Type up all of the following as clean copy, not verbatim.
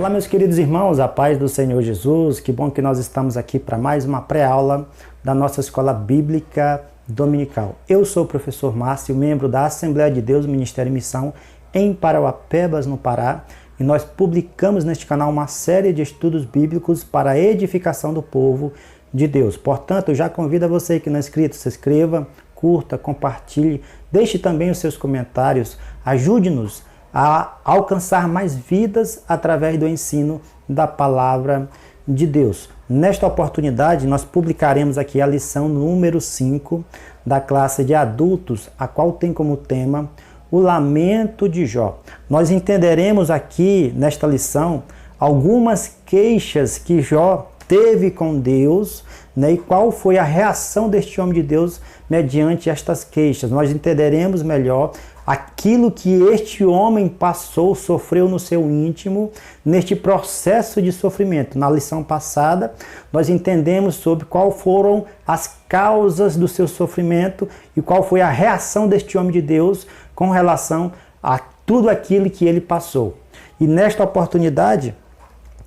Olá, meus queridos irmãos, a paz do Senhor Jesus. Que bom que nós estamos aqui para mais uma pré-aula da nossa Escola Bíblica Dominical. Eu sou o professor Márcio, membro da Assembleia de Deus, Ministério e Missão em Parauapebas, no Pará, e nós publicamos neste canal uma série de estudos bíblicos para a edificação do povo de Deus. Portanto, eu já convido a você que não é inscrito, se inscreva, curta, compartilhe, deixe também os seus comentários, ajude-nos a alcançar mais vidas através do ensino da palavra de Deus. Nesta oportunidade, nós publicaremos aqui a lição número 5 da classe de adultos, a qual tem como tema o lamento de Jó. Nós entenderemos aqui, nesta lição, algumas queixas que Jó teve com Deus, né, e qual foi a reação deste homem de Deus mediante estas queixas. Nós entenderemos melhor aquilo que este homem passou, sofreu no seu íntimo, neste processo de sofrimento. Na lição passada, nós entendemos sobre qual foram as causas do seu sofrimento e qual foi a reação deste homem de Deus com relação a tudo aquilo que ele passou. E nesta oportunidade,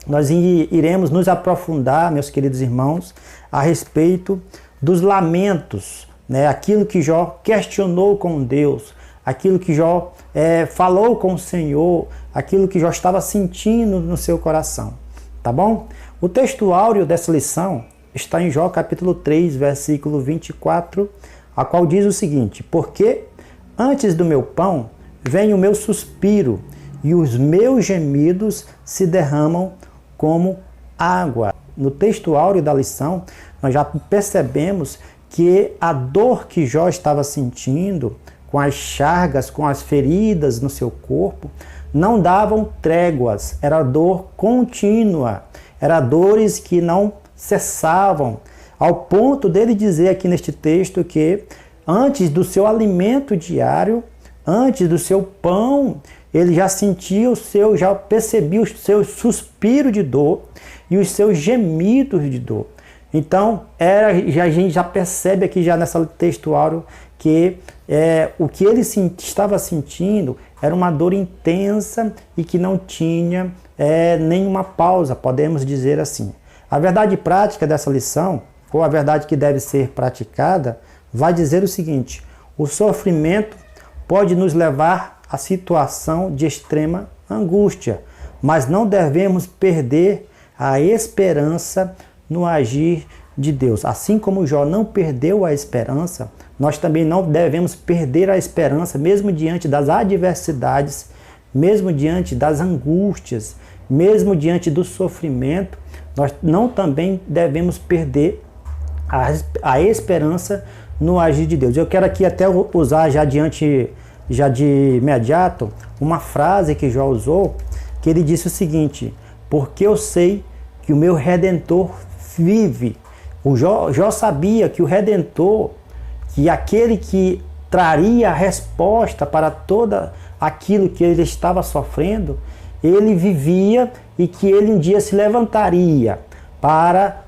nós iremos nos aprofundar, meus queridos irmãos, a respeito dos lamentos, né? Aquilo que Jó questionou com Deus, aquilo que Jó falou com o Senhor, aquilo que Jó estava sentindo no seu coração, tá bom? O texto áureo dessa lição está em Jó capítulo 3, versículo 24, a qual diz o seguinte: porque antes do meu pão vem o meu suspiro, e os meus gemidos se derramam como água. No texto áureo da lição, nós já percebemos que a dor que Jó estava sentindo, com as chagas, com as feridas no seu corpo, não davam tréguas, era dor contínua, era dores que não cessavam, ao ponto dele dizer aqui neste texto que antes do seu alimento diário, antes do seu pão, ele já sentia já percebia o seu suspiro de dor e os seus gemidos de dor. Então, a gente já percebe aqui já nessa texto áureo que o que ele estava sentindo era uma dor intensa e que não tinha nenhuma pausa, podemos dizer assim. A verdade prática dessa lição, ou a verdade que deve ser praticada, vai dizer o seguinte: o sofrimento pode nos levar à situação de extrema angústia, mas não devemos perder a esperança no agir de Deus. Assim como Jó não perdeu a esperança, nós também não devemos perder a esperança, mesmo diante das adversidades, mesmo diante das angústias, mesmo diante do sofrimento, nós não também devemos perder a esperança no agir de Deus. Eu quero aqui até usar já de imediato uma frase que Jó usou, que ele disse o seguinte: porque eu sei que o meu Redentor vive. O Jó sabia que o Redentor, que aquele que traria a resposta para todo aquilo que ele estava sofrendo, ele vivia e que ele um dia se levantaria para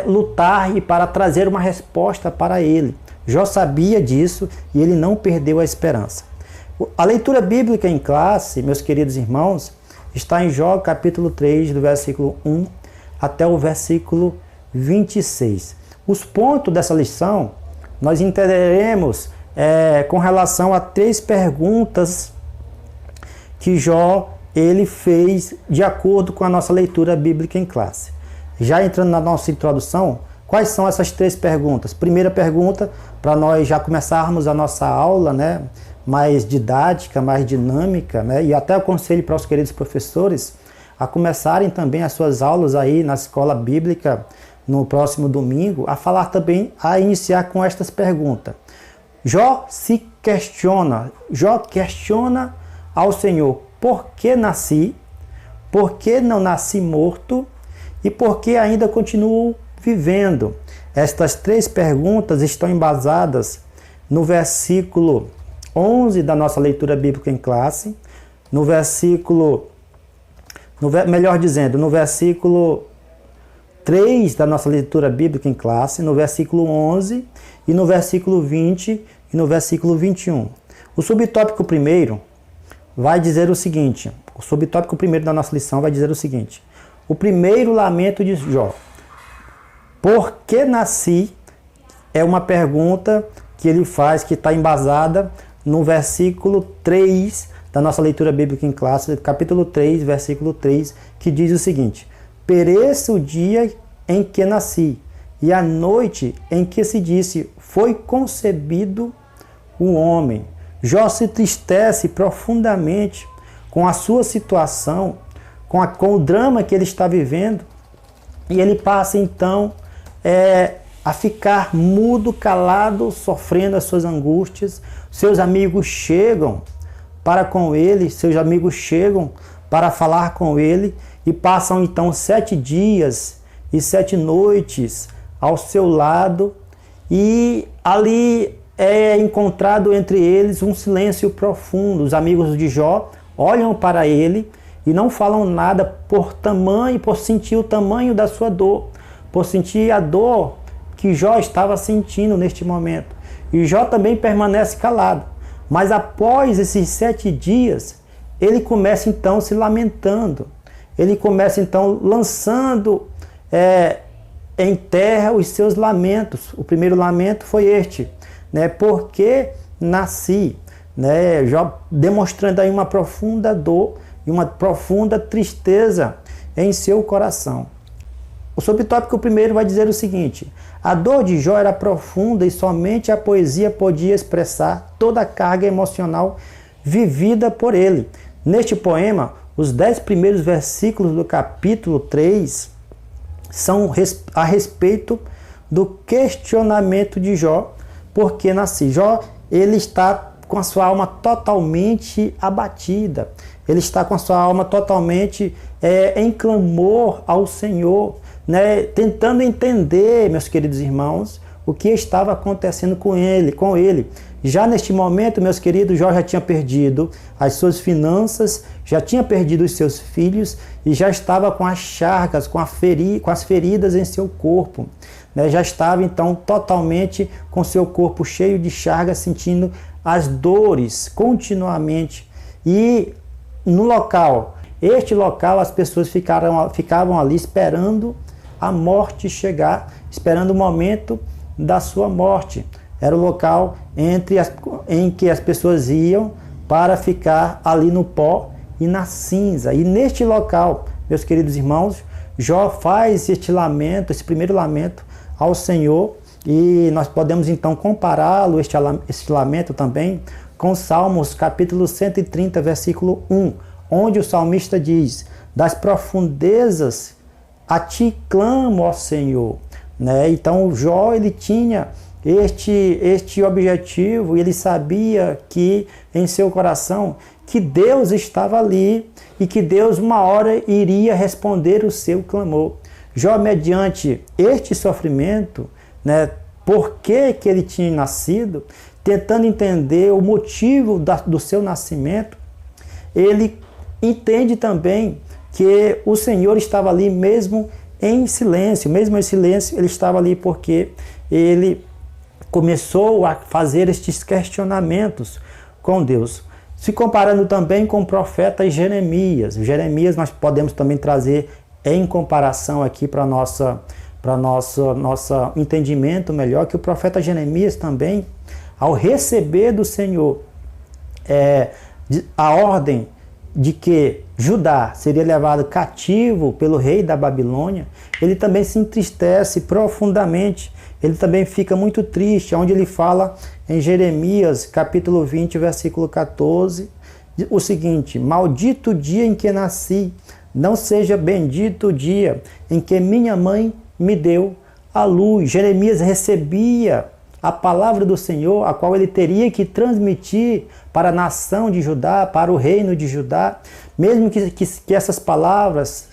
lutar e para trazer uma resposta para ele. Jó sabia disso e ele não perdeu a esperança. A leitura bíblica em classe, meus queridos irmãos, está em Jó capítulo 3, do versículo 1 até o versículo 26. Os pontos dessa lição nós entenderemos com relação a 3 perguntas que Jó ele fez de acordo com a nossa leitura bíblica em classe. Já entrando na nossa introdução, quais são essas 3 perguntas? Primeira pergunta, para nós já começarmos a nossa aula, né, mais didática, mais dinâmica, né, e até aconselho para os queridos professores a começarem também as suas aulas aí na escola bíblica no próximo domingo, a iniciar com estas perguntas. Jó questiona ao Senhor: por que nasci? Por que não nasci morto? E por que ainda continuo vivendo? Estas 3 perguntas estão embasadas no versículo 11 da nossa leitura bíblica em classe, no versículo 3 da nossa leitura bíblica em classe, no versículo 11 e no versículo 20 e no versículo 21. O subtópico primeiro vai dizer o seguinte: O subtópico primeiro da nossa lição vai dizer o seguinte: o primeiro lamento de Jó. Por que nasci? É uma pergunta que ele faz, que está embasada no versículo 3 da nossa leitura bíblica em classe, capítulo 3, versículo 3, que diz o seguinte: pereça o dia em que nasci, e a noite em que se disse, foi concebido o homem. Jó se entristece profundamente com a sua situação, com o drama que ele está vivendo, e ele passa então a ficar mudo, calado, sofrendo as suas angústias. Seus amigos chegam para com ele, seus amigos chegam para falar com ele, e passam então 7 dias e 7 noites ao seu lado, e ali é encontrado entre eles um silêncio profundo. Os amigos de Jó olham para ele e não falam nada por sentir o tamanho da sua dor, por sentir a dor que Jó estava sentindo neste momento. E Jó também permanece calado. Mas após esses 7 dias, ele começa então se lamentando. Ele começa então lançando em terra os seus lamentos. O primeiro lamento foi este, né? Porque nasci, né? Jó demonstrando aí uma profunda dor e uma profunda tristeza em seu coração. O subtópico primeiro vai dizer o seguinte: a dor de Jó era profunda e somente a poesia podia expressar toda a carga emocional vivida por ele. Neste poema, os 10 primeiros versículos do capítulo 3 são a respeito do questionamento de Jó, porque nasci. Jó, ele está com a sua alma totalmente abatida, ele está com a sua alma totalmente em clamor ao Senhor, né? Tentando entender, meus queridos irmãos, o que estava acontecendo com ele. Já neste momento, meus queridos, Jó já tinha perdido as suas finanças, já tinha perdido os seus filhos e já estava com as chagas, com as feridas em seu corpo, né? Já estava então totalmente com seu corpo cheio de chagas, sentindo as dores continuamente. E no local, as pessoas ficavam ali esperando a morte chegar, esperando o momento da sua morte. Era o local em que as pessoas iam para ficar ali no pó e na cinza. E neste local, meus queridos irmãos, Jó faz este lamento, esse primeiro lamento ao Senhor, e nós podemos então compará-lo, este lamento também, com Salmos capítulo 130, versículo 1, onde o salmista diz: das profundezas a ti clamo, ó Senhor. Né? Então Jó, ele tinha este objetivo, e ele sabia que em seu coração que Deus estava ali e que Deus uma hora iria responder o seu clamor. Jó, mediante este sofrimento, né, por que ele tinha nascido, tentando entender o motivo do seu nascimento, ele entende também que o Senhor estava ali mesmo em silêncio, ele estava ali porque ele começou a fazer estes questionamentos com Deus. Se comparando também com o profeta Jeremias. Jeremias nós podemos também trazer em comparação aqui para nosso entendimento melhor, que o profeta Jeremias também, ao receber do Senhor a ordem de que Judá seria levado cativo pelo rei da Babilônia, ele também se entristece profundamente, ele também fica muito triste, onde ele fala em Jeremias capítulo 20, versículo 14, o seguinte: maldito o dia em que nasci, não seja bendito o dia em que minha mãe me deu a luz. Jeremias recebia a palavra do Senhor, a qual ele teria que transmitir para a nação de Judá, para o reino de Judá, mesmo que essas palavras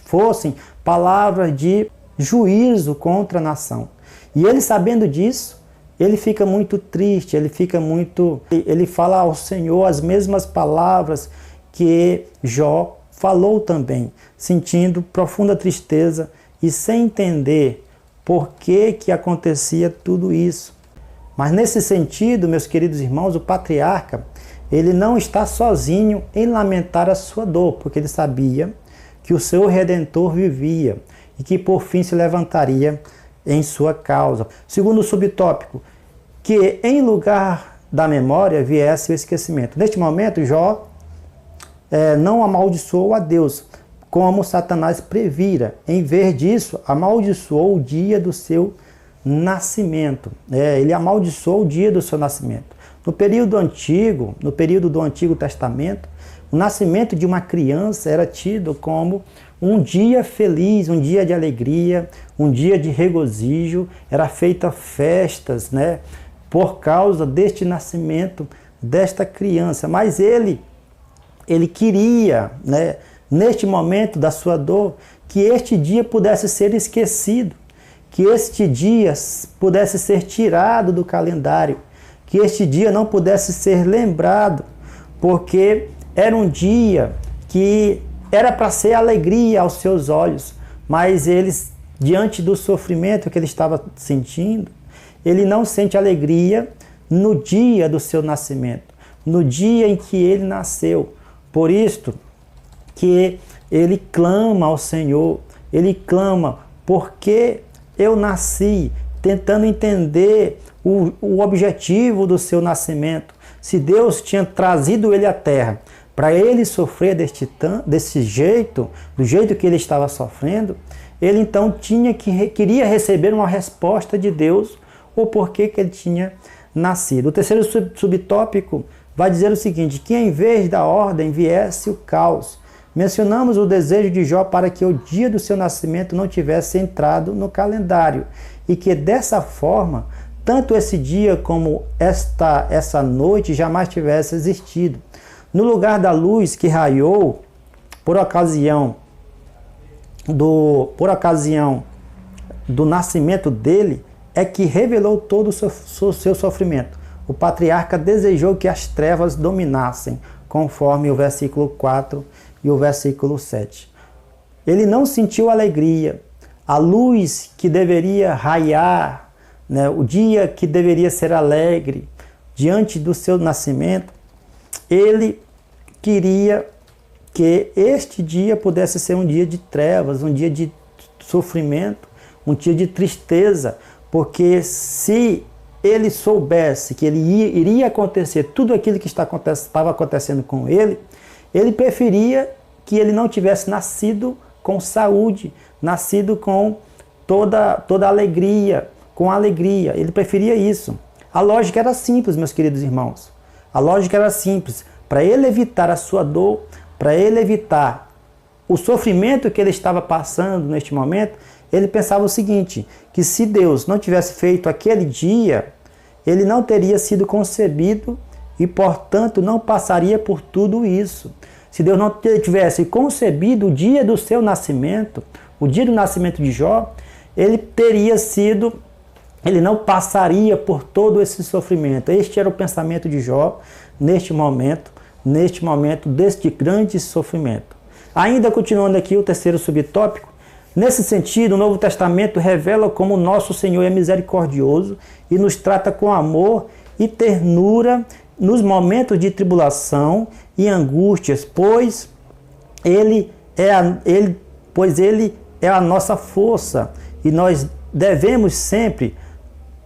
fossem palavras de juízo contra a nação. E ele, sabendo disso, ele fica muito triste, ele fala ao Senhor as mesmas palavras que Jó falou também, sentindo profunda tristeza e sem entender por que acontecia tudo isso. Mas nesse sentido, meus queridos irmãos, o patriarca, ele não está sozinho em lamentar a sua dor, porque ele sabia que o seu Redentor vivia e que por fim se levantaria em sua causa. Segundo subtópico, que em lugar da memória viesse o esquecimento. Neste momento, Jó não amaldiçoou a Deus, como Satanás previra. Em vez disso, amaldiçoou o dia do seu nascimento. Ele amaldiçoou o dia do seu nascimento. No período do Antigo Testamento, o nascimento de uma criança era tido como um dia feliz, um dia de alegria, um dia de regozijo. Era feita festas, por causa deste nascimento desta criança. Mas ele queria, neste momento da sua dor, que este dia pudesse ser esquecido, que este dia pudesse ser tirado do calendário, que este dia não pudesse ser lembrado, porque era um dia que era para ser alegria aos seus olhos, mas diante do sofrimento que ele estava sentindo, ele não sente alegria no dia do seu nascimento, no dia em que ele nasceu. Por isto que ele clama ao Senhor, ele clama, porque eu nasci, tentando entender o objetivo do seu nascimento. Se Deus tinha trazido ele à terra para ele sofrer desse jeito, do jeito que ele estava sofrendo, ele então queria receber uma resposta de Deus, o porquê que ele tinha nascido. O terceiro subtópico vai dizer o seguinte, que em vez da ordem viesse o caos. Mencionamos o desejo de Jó para que o dia do seu nascimento não tivesse entrado no calendário e que dessa forma, tanto esse dia como essa noite jamais tivesse existido. No lugar da luz que raiou por ocasião do nascimento dele, é que revelou todo o seu sofrimento. O patriarca desejou que as trevas dominassem, conforme o versículo 4 e o versículo 7. Ele não sentiu alegria. A luz que deveria raiar, o dia que deveria ser alegre, diante do seu nascimento, ele queria que este dia pudesse ser um dia de trevas, um dia de sofrimento, um dia de tristeza, porque se ele soubesse que iria acontecer tudo aquilo que estava acontecendo com ele, ele preferia que ele não tivesse nascido com saúde, nascido com toda alegria, com alegria. Ele preferia isso. A lógica era simples, meus queridos irmãos. A lógica era simples. Para ele evitar a sua dor, para ele evitar o sofrimento que ele estava passando neste momento, ele pensava o seguinte, que se Deus não tivesse feito aquele dia, ele não teria sido concebido e, portanto, não passaria por tudo isso. Se Deus não tivesse concebido o dia do seu nascimento, o dia do nascimento de Jó, ele não passaria por todo esse sofrimento. Este era o pensamento de Jó neste momento deste grande sofrimento. Ainda continuando aqui o terceiro subtópico, nesse sentido, o Novo Testamento revela como o nosso Senhor é misericordioso e nos trata com amor e ternura nos momentos de tribulação e angústias, pois Ele é a nossa força e nós devemos sempre,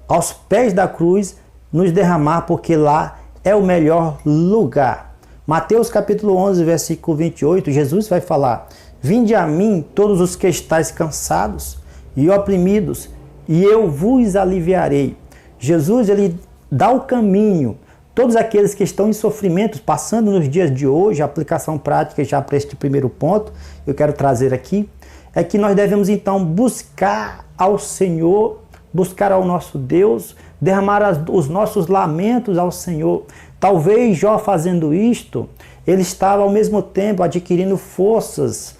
aos pés da cruz, nos derramar, porque lá é o melhor lugar. Mateus capítulo 11, versículo 28, Jesus vai falar: vinde a mim todos os que estáis cansados e oprimidos, e eu vos aliviarei. Jesus, ele dá o caminho. Todos aqueles que estão em sofrimento, passando nos dias de hoje, a aplicação prática já para este primeiro ponto, eu quero trazer aqui, é que nós devemos então buscar ao Senhor, buscar ao nosso Deus, derramar os nossos lamentos ao Senhor. Talvez Jó fazendo isto, ele estava ao mesmo tempo adquirindo forças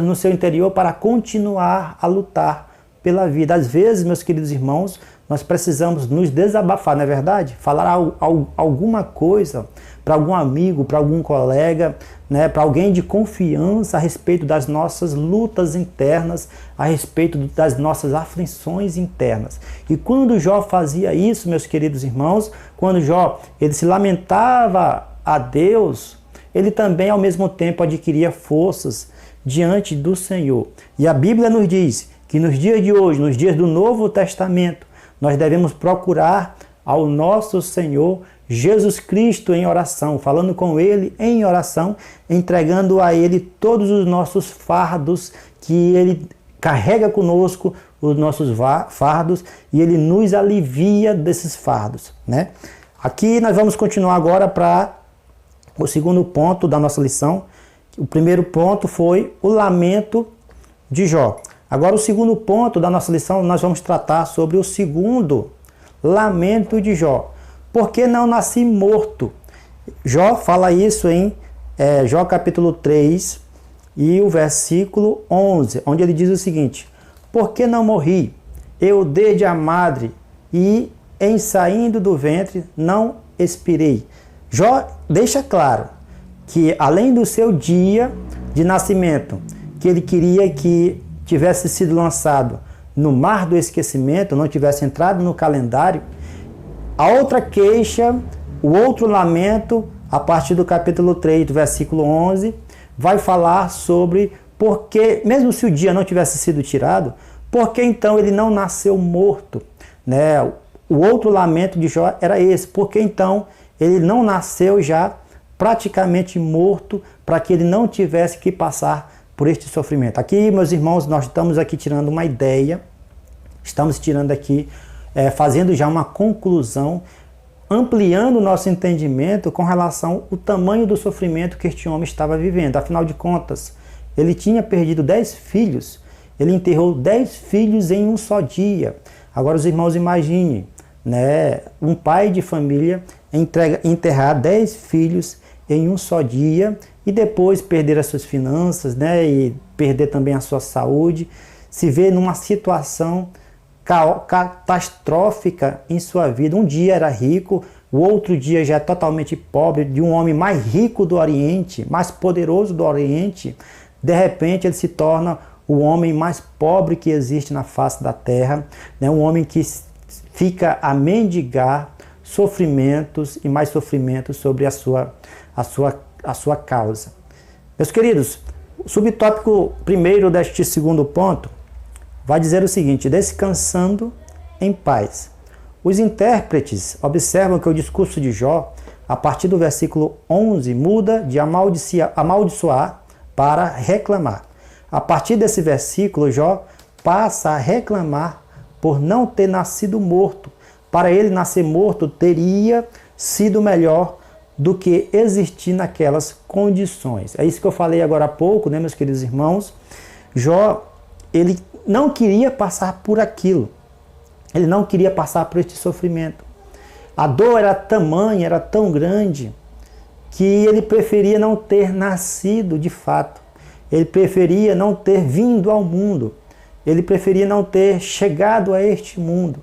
no seu interior para continuar a lutar pela vida. Às vezes, meus queridos irmãos, nós precisamos nos desabafar, não é verdade? Falar alguma coisa para algum amigo, para algum colega, né, para alguém de confiança a respeito das nossas lutas internas, a respeito das nossas aflições internas. E quando Jó fazia isso, meus queridos irmãos, quando Jó ele se lamentava a Deus, ele também ao mesmo tempo adquiria forças diante do Senhor. E a Bíblia nos diz que nos dias de hoje, nos dias do Novo Testamento, nós devemos procurar ao nosso Senhor Jesus Cristo em oração, falando com Ele em oração, entregando a Ele todos os nossos fardos, que Ele carrega conosco os nossos fardos e Ele nos alivia desses fardos, né? Aqui nós vamos continuar agora para o segundo ponto da nossa lição. O primeiro ponto foi o lamento de Jó. Agora o segundo ponto da nossa lição, nós vamos tratar sobre o segundo lamento de Jó. Por que não nasci morto? Jó fala isso em Jó capítulo 3 e o versículo 11, onde ele diz o seguinte: por que não morri, eu desde a madre, e em saindo do ventre não expirei? Jó deixa claro que além do seu dia de nascimento, que ele queria que tivesse sido lançado no mar do esquecimento, não tivesse entrado no calendário, a outra queixa, o outro lamento, a partir do capítulo 3, do versículo 11, vai falar sobre porque, mesmo se o dia não tivesse sido tirado, por que então ele não nasceu morto? Né? O outro lamento de Jó era esse, porque então ele não nasceu já praticamente morto, para que ele não tivesse que passar por este sofrimento. Aqui, meus irmãos, nós estamos aqui tirando uma ideia, estamos tirando aqui, fazendo já uma conclusão, ampliando o nosso entendimento com relação ao tamanho do sofrimento que este homem estava vivendo. Afinal de contas, ele tinha perdido 10 filhos, ele enterrou 10 filhos em um só dia. Agora os irmãos imaginem, né, um pai de família enterrar 10 filhos em um só dia e depois perder as suas finanças, né, e perder também a sua saúde, se vê numa situação catastrófica em sua vida. Um dia era rico, o outro dia já é totalmente pobre, de um homem mais rico do Oriente, mais poderoso do Oriente, de repente ele se torna o homem mais pobre que existe na face da terra, né? Um homem que fica a mendigar sofrimentos e mais sofrimentos sobre a sua causa. Meus queridos, o subtópico primeiro deste segundo ponto vai dizer o seguinte: descansando em paz. Os intérpretes observam que o discurso de Jó, a partir do versículo 11, muda de amaldiçoar para reclamar. A partir desse versículo, Jó passa a reclamar por não ter nascido morto. Para ele, nascer morto teria sido melhor do que existir naquelas condições. É isso que eu falei agora há pouco, né, meus queridos irmãos? Jó, ele não queria passar por aquilo. Ele não queria passar por este sofrimento. A dor era tamanha, era tão grande, que ele preferia não ter nascido de fato. Ele preferia não ter vindo ao mundo. Ele preferia não ter chegado a este mundo,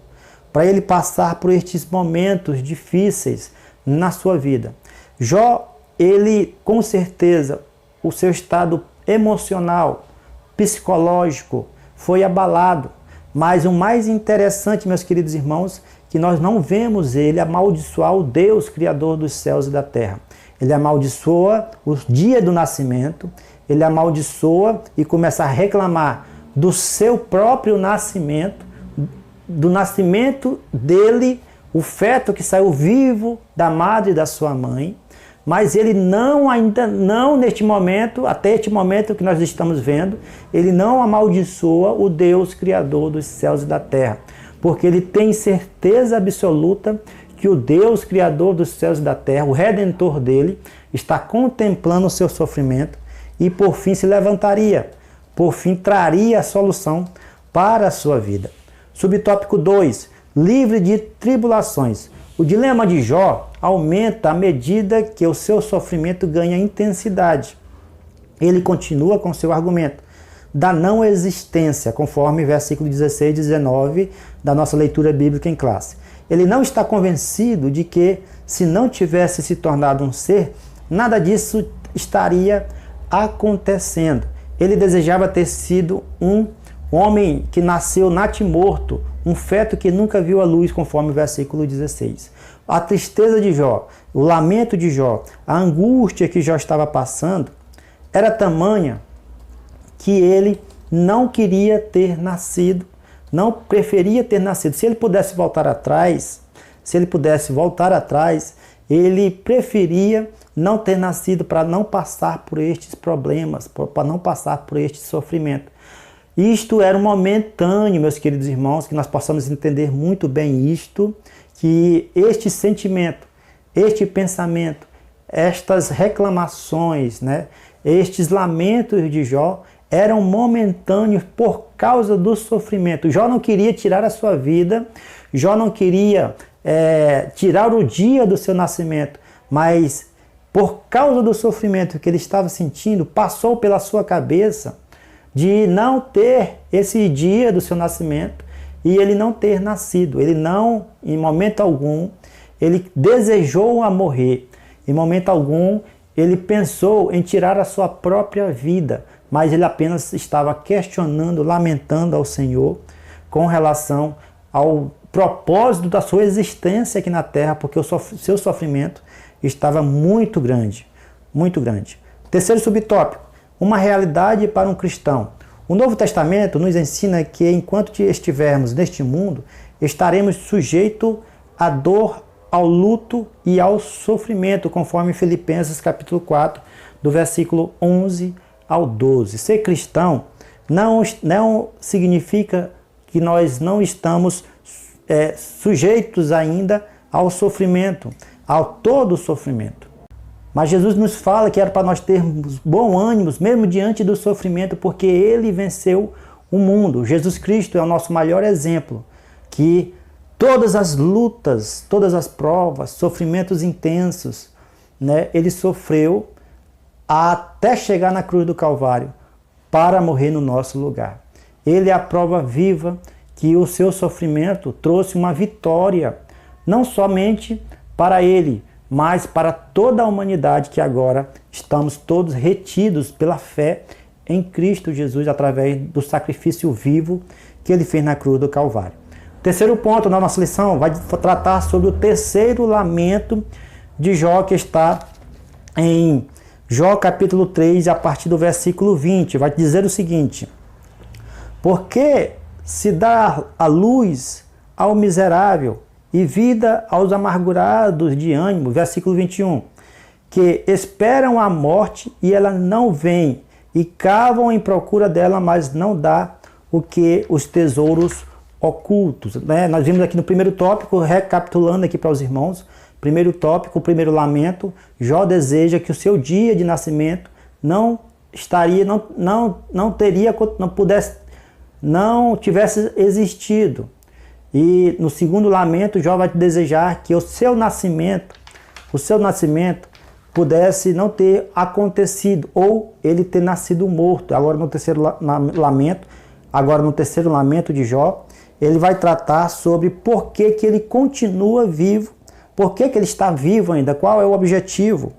para ele passar por estes momentos difíceis na sua vida. Jó, ele, com certeza, o seu estado emocional, psicológico, foi abalado. Mas o mais interessante, meus queridos irmãos, que nós não vemos ele amaldiçoar o Deus Criador dos céus e da terra. Ele amaldiçoa o dia do nascimento, ele amaldiçoa e começa a reclamar do seu próprio nascimento, do nascimento dele, o feto que saiu vivo da madre e da sua mãe. Mas ele ainda não neste momento, até este momento que nós estamos vendo, ele não amaldiçoa o Deus Criador dos céus e da terra, porque ele tem certeza absoluta que o Deus Criador dos céus e da terra, o Redentor dele, está contemplando o seu sofrimento e por fim se levantaria, por fim traria a solução para a sua vida. Subtópico 2, livre de tribulações. O dilema de Jó aumenta à medida que o seu sofrimento ganha intensidade. Ele continua com seu argumento. da não existência, conforme versículo 16 e 19 da nossa leitura bíblica em classe. Ele não está convencido de que, se não tivesse se tornado um ser, nada disso estaria acontecendo. Ele desejava ter sido um homem que nasceu natimorto, um feto que nunca viu a luz, conforme o versículo 16. A tristeza de Jó, o lamento de Jó, a angústia que Jó estava passando, era tamanha que ele não queria ter nascido, não preferia ter nascido. Se ele pudesse voltar atrás, ele preferia não ter nascido para não passar por estes problemas, para não passar por este sofrimento. Isto era um momentâneo, meus queridos irmãos, que nós possamos entender muito bem isto, que este sentimento, este pensamento, estas reclamações, estes lamentos de Jó eram momentâneos por causa do sofrimento. Jó não queria tirar a sua vida, Jó não queria tirar o dia do seu nascimento, mas por causa do sofrimento que ele estava sentindo, passou pela sua cabeça de não ter esse dia do seu nascimento e ele não ter nascido. Ele não, em momento algum, ele desejou a morrer. Em momento algum, ele pensou em tirar a sua própria vida, mas ele apenas estava questionando, lamentando ao Senhor com relação ao propósito da sua existência aqui na terra, porque o seu sofrimento estava muito grande, muito grande. Terceiro subtópico, uma realidade para um cristão. O Novo Testamento nos ensina que enquanto estivermos neste mundo, estaremos sujeitos à dor, ao luto e ao sofrimento, conforme Filipenses capítulo 4, do versículo 11 ao 12. Ser cristão não significa que nós não estamos sujeitos ainda ao sofrimento, ao todo o sofrimento. Mas Jesus nos fala que era para nós termos bom ânimo, mesmo diante do sofrimento, porque Ele venceu o mundo. Jesus Cristo é o nosso maior exemplo, que todas as lutas, todas as provas, sofrimentos intensos, Ele sofreu até chegar na cruz do Calvário para morrer no nosso lugar. Ele é a prova viva que o seu sofrimento trouxe uma vitória, não somente para Ele, mas para toda a humanidade, que agora estamos todos retidos pela fé em Cristo Jesus, através do sacrifício vivo que Ele fez na cruz do Calvário. Terceiro ponto na nossa lição vai tratar sobre o terceiro lamento de Jó, que está em Jó capítulo 3, a partir do versículo 20. Vai dizer o seguinte: porque se dá a luz ao miserável e vida aos amargurados de ânimo, versículo 21, que esperam a morte e ela não vem, e cavam em procura dela, mas não dá o que os tesouros ocultos. Nós vimos aqui no primeiro tópico, recapitulando aqui para os irmãos, primeiro tópico, o primeiro lamento, Jó deseja que o seu dia de nascimento não tivesse existido. E no segundo lamento, Jó vai desejar que o seu nascimento pudesse não ter acontecido, ou ele ter nascido morto. Agora no terceiro lamento de Jó, ele vai tratar sobre por que ele continua vivo, por que ele está vivo ainda, qual é o objetivo.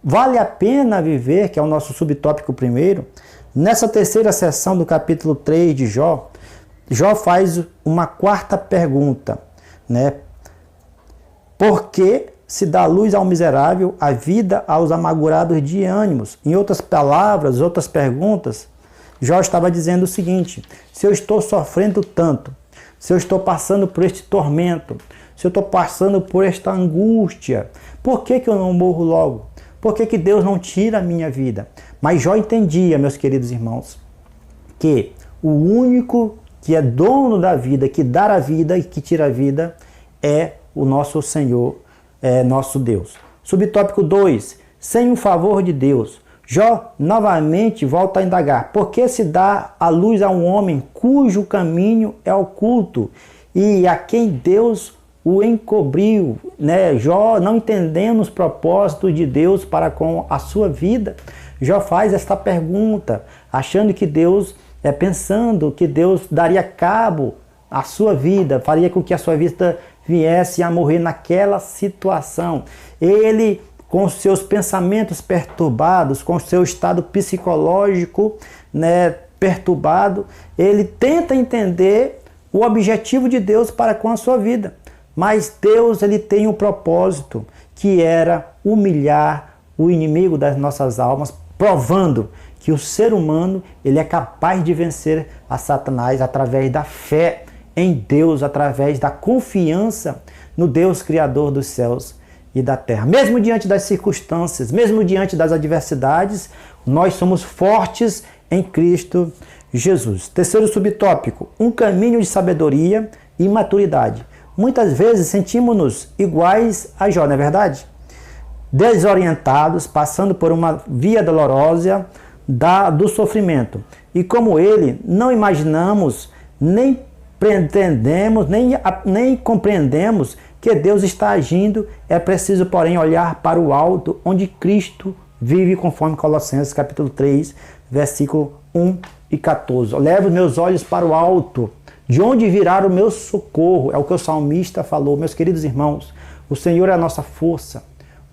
Vale a pena viver, que é o nosso subtópico primeiro. Nessa terceira seção do capítulo 3 de Jó, Jó faz uma quarta pergunta, Por que se dá luz ao miserável, a vida aos amargurados de ânimos? Em outras palavras, outras perguntas, Jó estava dizendo o seguinte: se eu estou sofrendo tanto, se eu estou passando por este tormento, se eu estou passando por esta angústia, por que eu não morro logo? Por que Deus não tira a minha vida? Mas Jó entendia, meus queridos irmãos, que o único que é dono da vida, que dá a vida e que tira a vida, é o nosso Senhor, é nosso Deus. Subtópico 2. Sem o favor de Deus. Jó novamente volta a indagar: por que se dá a luz a um homem cujo caminho é oculto e a quem Deus o encobriu? Jó, não entendendo os propósitos de Deus para com a sua vida, Jó faz esta pergunta, achando que Deus pensando que Deus daria cabo à sua vida, faria com que a sua vida viesse a morrer naquela situação. Ele, com os seus pensamentos perturbados, com o seu estado psicológico, né, perturbado, ele tenta entender o objetivo de Deus para com a sua vida. Mas Deus, ele tem um propósito, que era humilhar o inimigo das nossas almas, provando que o ser humano, ele é capaz de vencer a Satanás através da fé em Deus, através da confiança no Deus Criador dos céus e da terra. Mesmo diante das circunstâncias, mesmo diante das adversidades, nós somos fortes em Cristo Jesus. Terceiro subtópico, um caminho de sabedoria e maturidade. Muitas vezes sentimos-nos iguais a Jó, não é verdade? Desorientados, passando por uma via dolorosa do sofrimento. E como ele, não imaginamos, nem pretendemos, nem compreendemos que Deus está agindo. É preciso, porém, olhar para o alto, onde Cristo vive, conforme Colossenses capítulo 3, versículo 1 e 14. Levo os meus olhos para o alto, de onde virá o meu socorro. É o que o salmista falou. Meus queridos irmãos, o Senhor é a nossa força.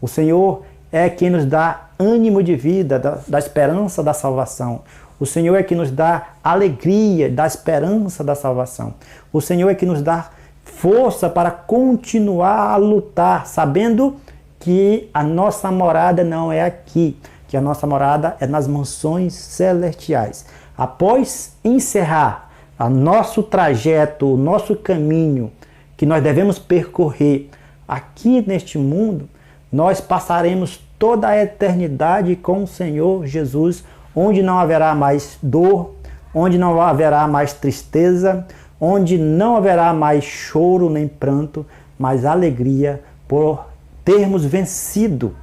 O Senhor é quem nos dá ânimo de vida, da esperança da salvação. O Senhor é quem nos dá alegria da esperança da salvação. O Senhor é quem nos dá força para continuar a lutar, sabendo que a nossa morada não é aqui, que a nossa morada é nas mansões celestiais. Após encerrar o nosso trajeto, o nosso caminho que nós devemos percorrer aqui neste mundo, nós passaremos toda a eternidade com o Senhor Jesus, onde não haverá mais dor, onde não haverá mais tristeza, onde não haverá mais choro nem pranto, mas alegria por termos vencido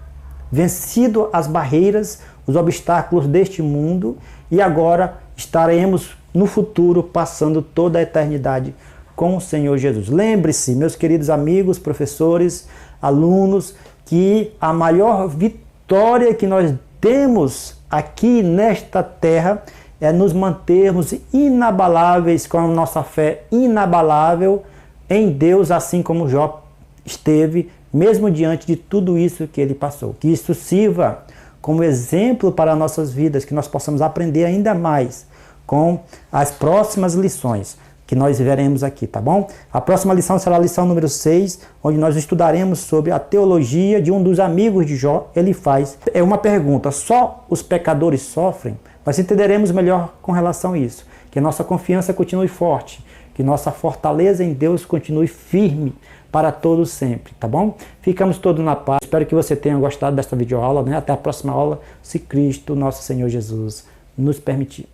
as barreiras, os obstáculos deste mundo, e agora estaremos no futuro passando toda a eternidade com o Senhor Jesus. Lembre-se, meus queridos amigos, professores, alunos, que a maior vitória que nós temos aqui nesta terra é nos mantermos inabaláveis, com a nossa fé inabalável em Deus, assim como Jó esteve, mesmo diante de tudo isso que ele passou. Que isso sirva como exemplo para nossas vidas, que nós possamos aprender ainda mais com as próximas lições que nós veremos aqui, tá bom? A próxima lição será a lição número 6, onde nós estudaremos sobre a teologia de um dos amigos de Jó. Ele faz uma pergunta: só os pecadores sofrem? Nós entenderemos melhor com relação a isso, que a nossa confiança continue forte, que nossa fortaleza em Deus continue firme para todos sempre, tá bom? Ficamos todos na paz. Espero que você tenha gostado desta videoaula, né? Até a próxima aula, se Cristo, nosso Senhor Jesus, nos permitir.